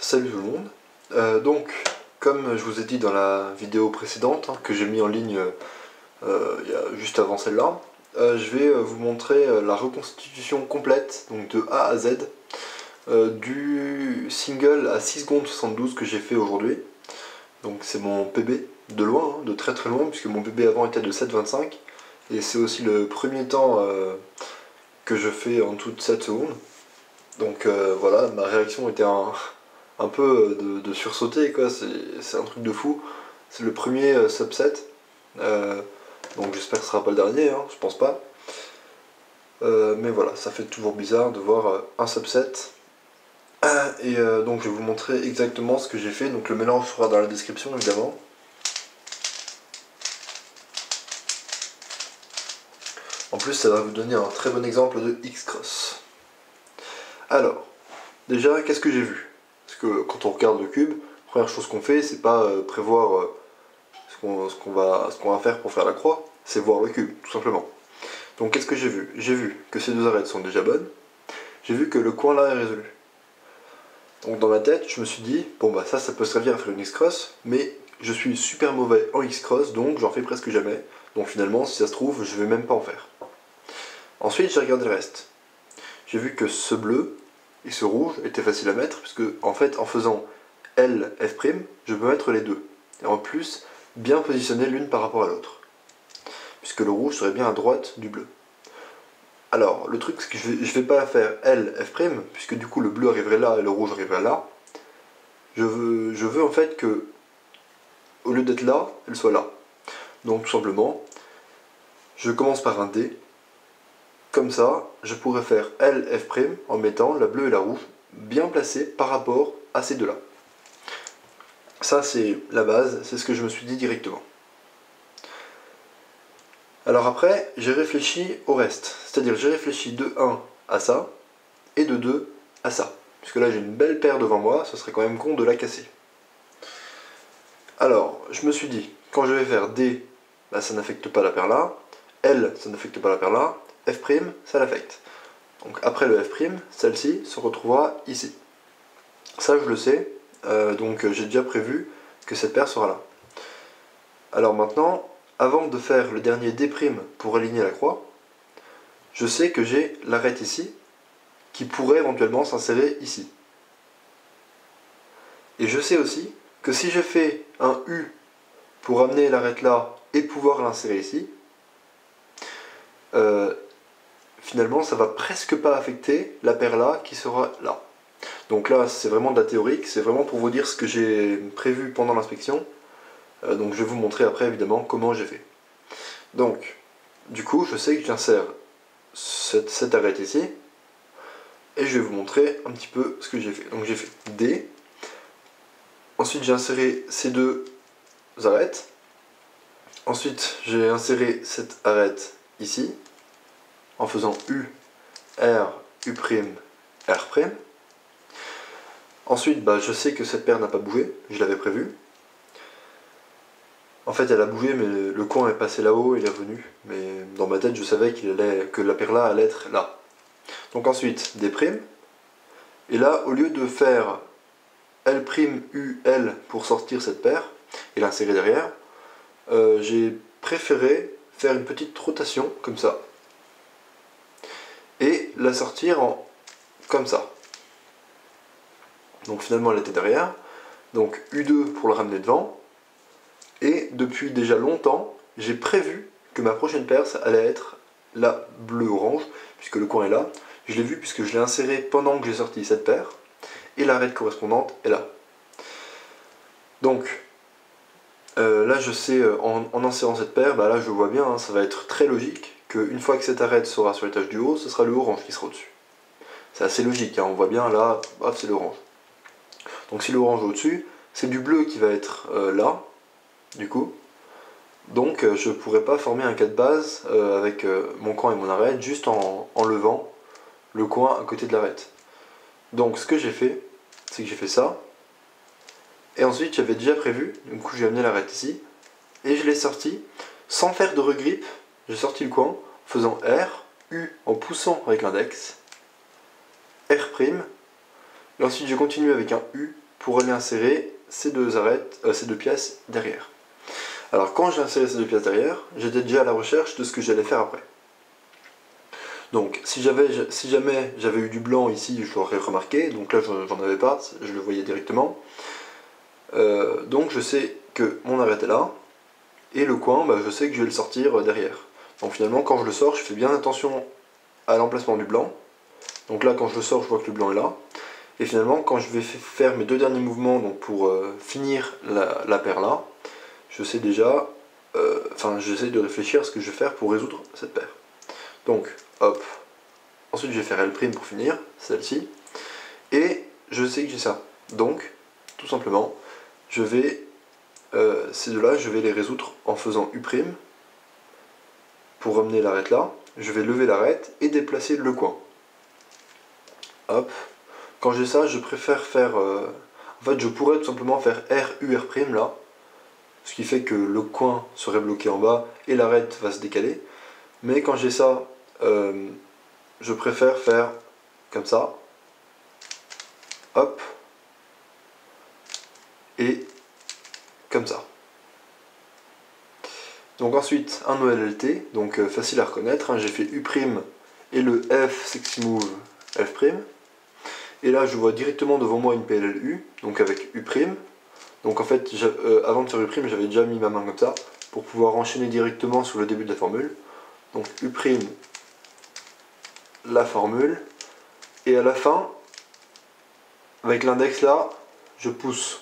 Salut tout le monde. Donc, comme je vous ai dit dans la vidéo précédente, que j'ai mis en ligne juste avant celle-là, je vais vous montrer la reconstitution complète, donc de A à Z, du single à 6 secondes 72 que j'ai fait aujourd'hui. Donc c'est mon PB, de loin, de très très loin, puisque mon PB avant était de 7,25, et c'est aussi le premier temps que je fais en toute 7 secondes. Donc voilà, ma réaction était un peu de sursauter, quoi. C'est un truc de fou. C'est le premier subset, donc j'espère que ce sera pas le dernier, hein, je pense pas. Mais voilà, ça fait toujours bizarre de voir un subset. Et donc je vais vous montrer exactement ce que j'ai fait. Donc le mélange sera dans la description évidemment. En plus ça va vous donner un très bon exemple de X-Cross. Alors, déjà qu'est-ce que j'ai vu? Parce que quand on regarde le cube, la première chose qu'on fait, c'est pas prévoir ce qu'on va faire pour faire la croix, c'est voir le cube, tout simplement. Donc qu'est-ce que j'ai vu? J'ai vu que ces deux arêtes sont déjà bonnes, j'ai vu que le coin là est résolu. Donc dans ma tête, je me suis dit, bon bah ça peut servir à faire une X-Cross, mais je suis super mauvais en X-Cross, donc j'en fais presque jamais. Donc finalement, si ça se trouve, je vais même pas en faire. Ensuite, j'ai regardé le reste. J'ai vu que ce bleu et ce rouge étaient faciles à mettre, puisque en fait, en faisant L, F', je peux mettre les deux. Et en plus, bien positionner l'une par rapport à l'autre. Puisque le rouge serait bien à droite du bleu. Alors, le truc, c'est que je vais pas faire L, F', puisque du coup le bleu arriverait là et le rouge arriverait là. Je veux en fait que, au lieu d'être là, elle soit là. Donc tout simplement, je commence par un D. Comme ça, je pourrais faire L, F' en mettant la bleue et la rouge bien placées par rapport à ces deux-là. Ça, c'est la base, c'est ce que je me suis dit directement. Alors après, j'ai réfléchi au reste. C'est-à-dire, j'ai réfléchi de 1 à ça, et de 2 à ça. Puisque là, j'ai une belle paire devant moi, ce serait quand même con de la casser. Alors, je me suis dit, quand je vais faire D, bah, ça n'affecte pas la paire là. L, ça n'affecte pas la paire là. F', ça l'affecte. Donc après le F', celle-ci se retrouvera ici. Ça, je le sais, donc j'ai déjà prévu que cette paire sera là. Alors maintenant, avant de faire le dernier D' pour aligner la croix, je sais que j'ai l'arête ici, qui pourrait éventuellement s'insérer ici. Et je sais aussi que si je fais un U pour amener l'arête là et pouvoir l'insérer ici, finalement ça va presque pas affecter la paire là qui sera là. Donc là c'est vraiment de la théorique, c'est vraiment pour vous dire ce que j'ai prévu pendant l'inspection. Donc je vais vous montrer après évidemment comment j'ai fait. Donc du coup je sais que j'insère cette arête ici, et je vais vous montrer un petit peu ce que j'ai fait. Donc j'ai fait D, ensuite j'ai inséré ces deux arêtes, ensuite j'ai inséré cette arête ici, en faisant U, R, U', R'. Ensuite, je sais que cette paire n'a pas bougé, je l'avais prévu. En fait, elle a bougé, mais le coin est passé là-haut et il est revenu. Mais dans ma tête, je savais que la paire là allait être là. Donc ensuite, D'. Et là, au lieu de faire L', U, L pour sortir cette paire et l'insérer derrière, j'ai préféré faire une petite rotation comme ça. Et la sortir comme ça. Donc finalement elle était derrière. Donc U2 pour le ramener devant. Et depuis déjà longtemps, j'ai prévu que ma prochaine paire ça allait être la bleu-orange, puisque le coin est là. Je l'ai vu puisque je l'ai inséré pendant que j'ai sorti cette paire. Et l'arête correspondante est là. Donc là je sais, en insérant cette paire, là je vois bien, hein, ça va être très logique qu'une fois que cette arête sera sur l'étage du haut, ce sera le orange qui sera au-dessus. C'est assez logique, hein, on voit bien là, hop, c'est l'orange. Donc si l'orange est au-dessus, c'est du bleu qui va être là, du coup. Donc je ne pourrais pas former un cas de base avec mon coin et mon arête, juste en levant le coin à côté de l'arête. Donc ce que j'ai fait, c'est que j'ai fait ça. Et ensuite j'avais déjà prévu, du coup j'ai amené l'arête ici, et je l'ai sorti sans faire de regrip. J'ai sorti le coin, en faisant R, U en poussant avec l'index, R', et ensuite j'ai continué avec un U pour aller insérer ces deux pièces derrière. Alors quand j'ai inséré ces deux pièces derrière, j'étais déjà à la recherche de ce que j'allais faire après. Donc si jamais j'avais eu du blanc ici, je l'aurais remarqué, donc là j'en avais pas, je le voyais directement. Donc je sais que mon arête est là, et le coin, bah, je sais que je vais le sortir derrière. Donc finalement quand je le sors, je fais bien attention à l'emplacement du blanc. Donc là quand je le sors, je vois que le blanc est là. Et finalement quand je vais faire mes deux derniers mouvements donc pour finir la paire là, je sais déjà, j'essaie de réfléchir à ce que je vais faire pour résoudre cette paire. Donc hop, ensuite je vais faire L' pour finir, celle-ci, et je sais que j'ai ça. Donc, tout simplement, je vais, ces deux-là, je vais les résoudre en faisant U' pour ramener l'arête là, je vais lever l'arête et déplacer le coin. Hop, quand j'ai ça, je préfère faire, en fait je pourrais tout simplement faire RUR' là, ce qui fait que le coin serait bloqué en bas et l'arête va se décaler, mais quand j'ai ça, je préfère faire comme ça, hop, et comme ça. Donc ensuite un OLLT, donc facile à reconnaître, hein, j'ai fait U' et le F sexy move F', et là je vois directement devant moi une PLLU, donc avec U', donc en fait avant de faire U', j'avais déjà mis ma main comme ça, pour pouvoir enchaîner directement sur le début de la formule, donc U', la formule, et à la fin, avec l'index là, je pousse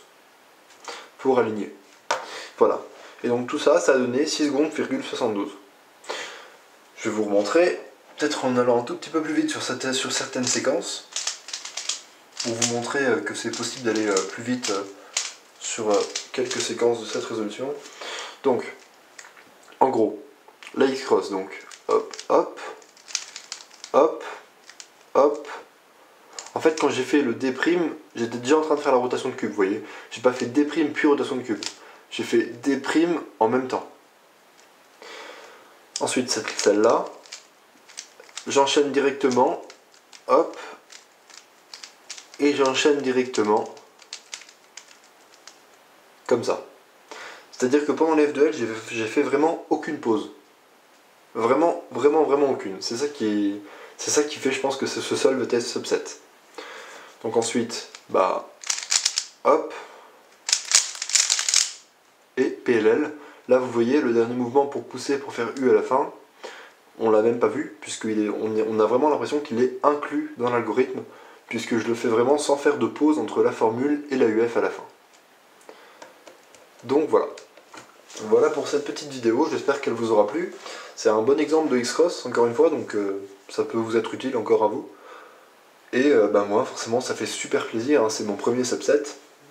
pour aligner. Voilà. Et donc tout ça, ça a donné 6 secondes,72. Je vais vous remontrer, peut-être en allant un tout petit peu plus vite sur certaines séquences, pour vous montrer que c'est possible d'aller plus vite sur quelques séquences de cette résolution. Donc, en gros, la X-cross, donc hop, hop, hop, hop. En fait, quand j'ai fait le D', j'étais déjà en train de faire la rotation de cube, vous voyez. J'ai pas fait D' puis rotation de cube. J'ai fait D' en même temps. Ensuite, celle-là, j'enchaîne directement, hop, et j'enchaîne directement, comme ça. C'est-à-dire que pendant les F2L, j'ai fait vraiment aucune pause. Vraiment, vraiment, vraiment aucune. C'est ça qui fait, je pense, que ce solve test subset. Donc ensuite, bah, hop, et PLL. Là, vous voyez, le dernier mouvement pour pousser, pour faire U à la fin, on l'a même pas vu, puisqu'on a vraiment l'impression qu'il est inclus dans l'algorithme, puisque je le fais vraiment sans faire de pause entre la formule et la UF à la fin. Donc voilà. Voilà pour cette petite vidéo, j'espère qu'elle vous aura plu. C'est un bon exemple de X-Cross, encore une fois, donc ça peut vous être utile encore à vous. Et moi, forcément, ça fait super plaisir, hein, c'est mon premier subset.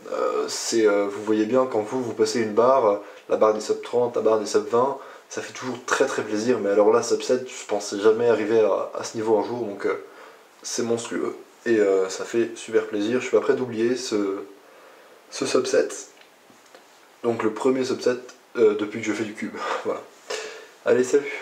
Vous voyez bien, quand vous passez une barre, la barre des sub 30, la barre des sub 20, ça fait toujours très très plaisir, mais alors là, subset, je pensais jamais arriver à ce niveau un jour, donc c'est monstrueux. Et ça fait super plaisir, je suis pas prêt d'oublier ce subset. Donc le premier subset depuis que je fais du cube. Voilà. Allez, salut!